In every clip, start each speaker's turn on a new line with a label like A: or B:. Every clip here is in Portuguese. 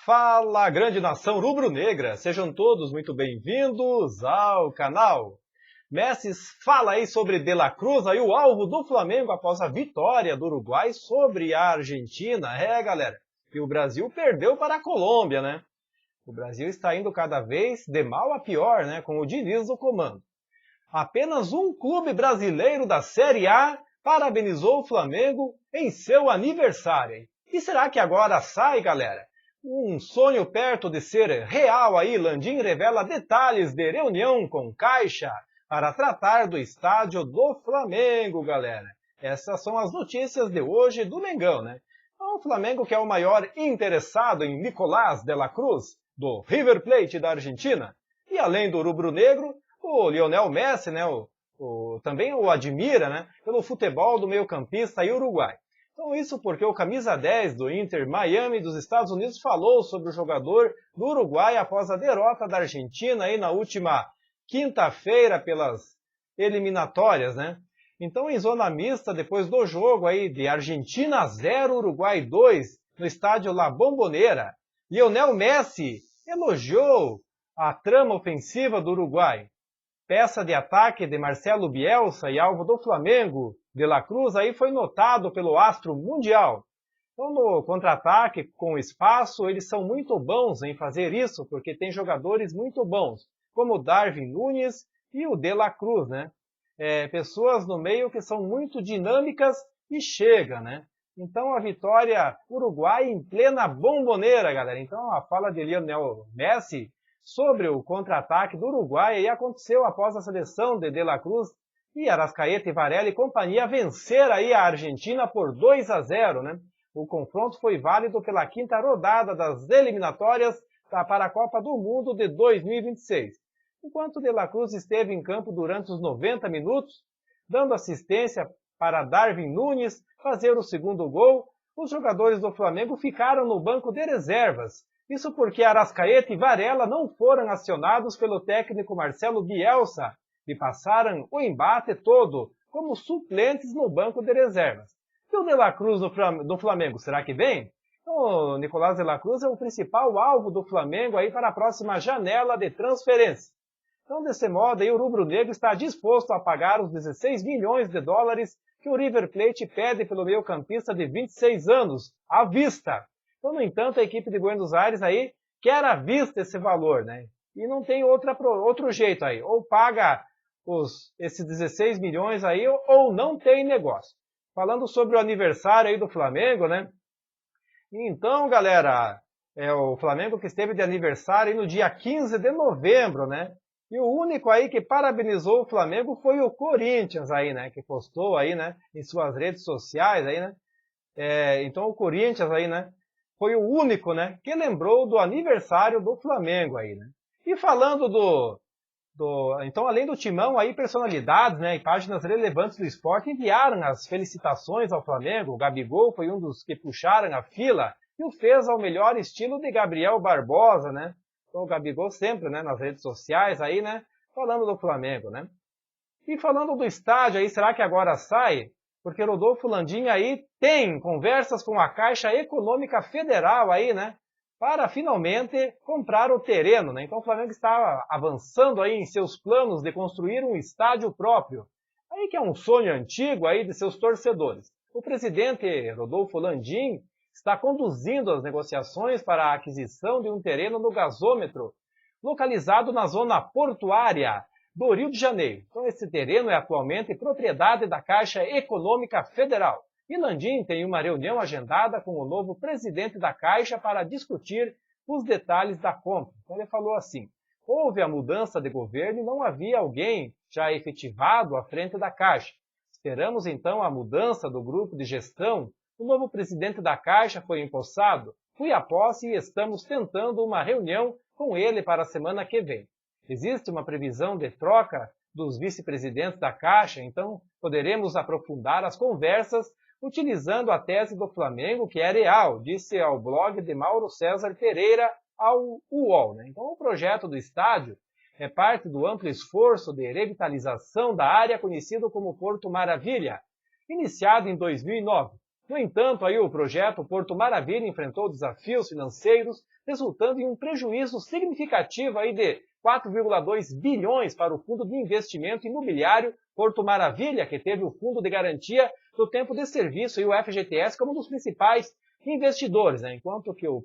A: Fala, grande nação rubro-negra! Sejam todos muito bem-vindos ao canal. Messi fala aí sobre De La Cruz, aí o alvo do Flamengo após a vitória do Uruguai sobre a Argentina. Galera, e o Brasil perdeu para a Colômbia, né? O Brasil está indo cada vez de mal a pior, né? Com o Diniz no comando. Apenas um clube brasileiro da Série A parabenizou o Flamengo em seu aniversário. E será que agora sai, galera? Um sonho perto de ser real aí, Landim revela detalhes de reunião com Caixa para tratar do estádio do Flamengo, galera. Essas são as notícias de hoje do Mengão, né? O Flamengo, que é o maior interessado em Nicolás de la Cruz, do River Plate da Argentina. E além do rubro-negro, o Lionel Messi, né? Também o admira, né? Pelo futebol do meio-campista e uruguai. Então isso porque o camisa 10 do Inter Miami dos Estados Unidos falou sobre o jogador do Uruguai após a derrota da Argentina aí na última quinta-feira pelas eliminatórias, né? Então em zona mista, depois do jogo aí de Argentina 0, Uruguai 2, no estádio La Bombonera, Lionel Messi elogiou a trama ofensiva do Uruguai. Peça de ataque de Marcelo Bielsa e alvo do Flamengo, De La Cruz, aí foi notado pelo astro mundial. Então, no contra-ataque, com espaço, eles são muito bons em fazer isso, porque tem jogadores muito bons, como o Darwin Núñez e o De La Cruz, né? Pessoas no meio que são muito dinâmicas e chega, né? Então, a vitória uruguai em plena Bombonera, galera. Então, a fala de Lionel Messi sobre o contra-ataque do Uruguai aí aconteceu após a seleção de La Cruz e Arrascaeta e Varela e companhia vencer aí a Argentina por 2-0, né? O confronto foi válido pela quinta rodada das eliminatórias para a Copa do Mundo de 2026. Enquanto De La Cruz esteve em campo durante os 90 minutos, dando assistência para Darwin Núñez fazer o segundo gol, os jogadores do Flamengo ficaram no banco de reservas. Isso porque Arrascaeta e Varela não foram acionados pelo técnico Marcelo Bielsa e passaram o embate todo como suplentes no banco de reservas. E o De La Cruz do Flamengo, será que vem? O Nicolás de la Cruz é o principal alvo do Flamengo aí para a próxima janela de transferência. Então, desse modo, aí, o rubro-negro está disposto a pagar os 16 milhões de dólares que o River Plate pede pelo meio-campista de 26 anos, à vista. Então, no entanto, a equipe de Buenos Aires aí quer à vista esse valor, né? E não tem outro jeito aí. Ou paga esses 16 milhões aí, ou não tem negócio. Falando sobre o aniversário aí do Flamengo, né? Então, galera, o Flamengo que esteve de aniversário aí no dia 15 de novembro, né? E o único aí que parabenizou o Flamengo foi o Corinthians aí, né? Que postou aí, né? Em suas redes sociais aí, né? Então o Corinthians aí, né? Foi o único, né? Que lembrou do aniversário do Flamengo aí, né? E falando então, além do timão aí, personalidades, né? E páginas relevantes do esporte enviaram as felicitações ao Flamengo. O Gabigol foi um dos que puxaram a fila e o fez ao melhor estilo de Gabriel Barbosa, né? Então, o Gabigol sempre, né, nas redes sociais aí, né, falando do Flamengo, né? E falando do estádio aí, será que agora sai? Porque Rodolfo Landim aí tem conversas com a Caixa Econômica Federal aí, né, para finalmente comprar o terreno, né? Então o Flamengo está avançando aí em seus planos de construir um estádio próprio. Aí que é um sonho antigo aí de seus torcedores. O presidente Rodolfo Landim está conduzindo as negociações para a aquisição de um terreno no gasômetro, localizado na zona portuária do Rio de Janeiro. Então, esse terreno é atualmente propriedade da Caixa Econômica Federal. E Landim tem uma reunião agendada com o novo presidente da Caixa para discutir os detalhes da compra. Então, ele falou assim: houve a mudança de governo e não havia alguém já efetivado à frente da Caixa. Esperamos, então, a mudança do grupo de gestão. O novo presidente da Caixa foi empossado, fui à posse e estamos tentando uma reunião com ele para a semana que vem. Existe uma previsão de troca dos vice-presidentes da Caixa, então poderemos aprofundar as conversas utilizando a tese do Flamengo, que é real, disse ao blog de Mauro César Pereira ao UOL, né? Então o projeto do estádio é parte do amplo esforço de revitalização da área conhecido como Porto Maravilha, iniciado em 2009. No entanto, aí o projeto Porto Maravilha enfrentou desafios financeiros, resultando em um prejuízo significativo aí de 4,2 bilhões para o Fundo de Investimento Imobiliário Porto Maravilha, que teve o Fundo de Garantia do Tempo de Serviço e o FGTS como um dos principais investidores, né? Enquanto que os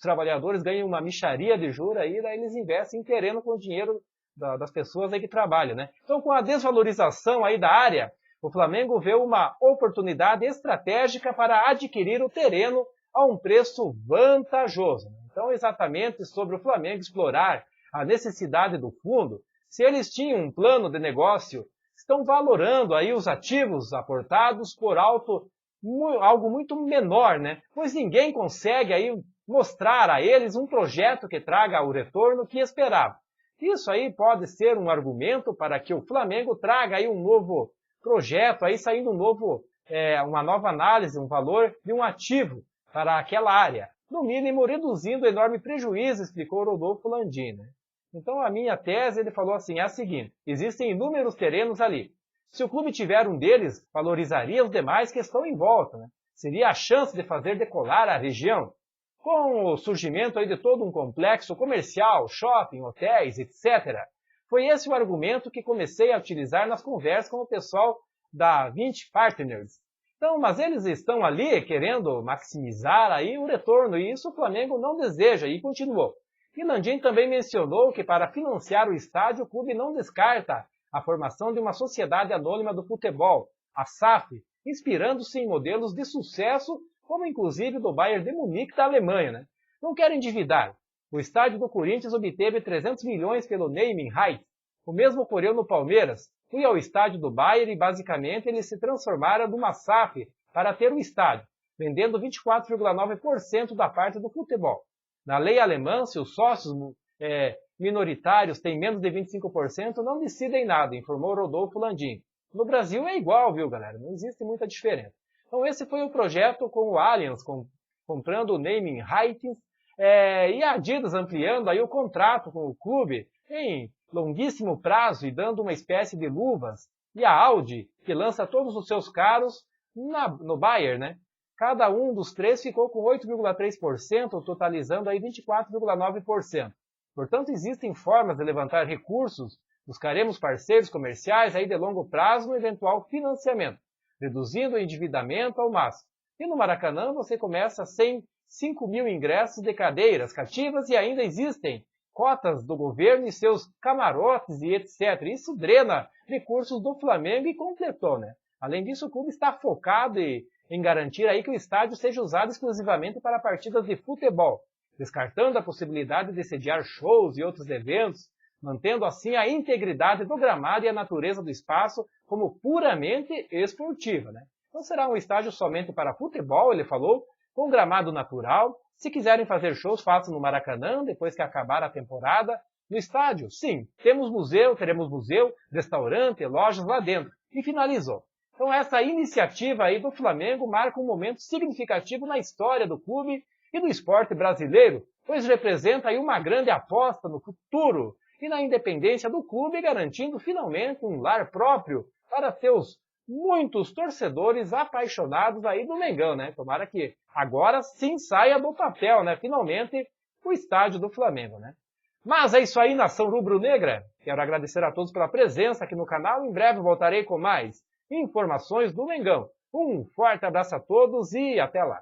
A: trabalhadores ganham uma mixaria de juros aí, daí eles investem em terreno com o dinheiro das pessoas aí que trabalham, né? Então, com a desvalorização aí da área, o Flamengo vê uma oportunidade estratégica para adquirir o terreno a um preço vantajoso. Então, exatamente sobre o Flamengo explorar a necessidade do fundo, se eles tinham um plano de negócio, estão valorando aí os ativos aportados por algo muito menor, né? Pois ninguém consegue aí mostrar a eles um projeto que traga o retorno que esperava. Isso aí pode ser um argumento para que o Flamengo traga aí um novo projeto, aí saindo uma nova análise, um valor de um ativo para aquela área. No mínimo, reduzindo o enorme prejuízo, explicou Rodolfo Landim, né? Então, a minha tese, ele falou assim, é a seguinte, existem inúmeros terrenos ali. Se o clube tiver um deles, valorizaria os demais que estão em volta, né? Seria a chance de fazer decolar a região. Com o surgimento aí de todo um complexo comercial, shopping, hotéis, etc. Foi esse o argumento que comecei a utilizar nas conversas com o pessoal da 20 Partners. Então, mas eles estão ali querendo maximizar aí o retorno, e isso o Flamengo não deseja, e continuou. E Landim também mencionou que para financiar o estádio, o clube não descarta a formação de uma sociedade anônima do futebol, a SAF, inspirando-se em modelos de sucesso, como inclusive do Bayern de Munique da Alemanha, né? Não quero endividar. O estádio do Corinthians obteve 300 milhões pelo naming rights. O mesmo ocorreu no Palmeiras. Fui ao estádio do Bayern e basicamente eles se transformaram numa SAF para ter o estádio, vendendo 24,9% da parte do futebol. Na lei alemã, se os sócios minoritários têm menos de 25%, não decidem nada, informou Rodolfo Landim. No Brasil é igual, viu, galera? Não existe muita diferença. Então esse foi o projeto com o Allianz, comprando o naming rights, e a Adidas ampliando aí o contrato com o clube em longuíssimo prazo e dando uma espécie de luvas, e a Audi, que lança todos os seus carros no Bayern, né? Cada um dos três ficou com 8,3%, totalizando aí 24,9%. Portanto, existem formas de levantar recursos, buscaremos parceiros comerciais aí de longo prazo no eventual financiamento, reduzindo o endividamento ao máximo. E no Maracanã você começa sem 5 mil ingressos de cadeiras cativas e ainda existem cotas do governo e seus camarotes e etc. Isso drena recursos do Flamengo e completou, né? Além disso, o clube está focado em garantir aí que o estádio seja usado exclusivamente para partidas de futebol, descartando a possibilidade de sediar shows e outros eventos, mantendo assim a integridade do gramado e a natureza do espaço como puramente esportiva, né? Não será um estádio somente para futebol, ele falou, com gramado natural. Se quiserem fazer shows, façam no Maracanã, depois que acabar a temporada. No estádio, sim, teremos museu, restaurante, lojas lá dentro. E finalizou. Então essa iniciativa aí do Flamengo marca um momento significativo na história do clube e do esporte brasileiro, pois representa aí uma grande aposta no futuro e na independência do clube, garantindo finalmente um lar próprio para seus muitos torcedores apaixonados aí do Mengão, né? Tomara que agora sim saia do papel, né? Finalmente o estádio do Flamengo, né? Mas é isso aí, nação rubro-negra. Quero agradecer a todos pela presença aqui no canal. Em breve voltarei com mais informações do Mengão. Um forte abraço a todos e até lá.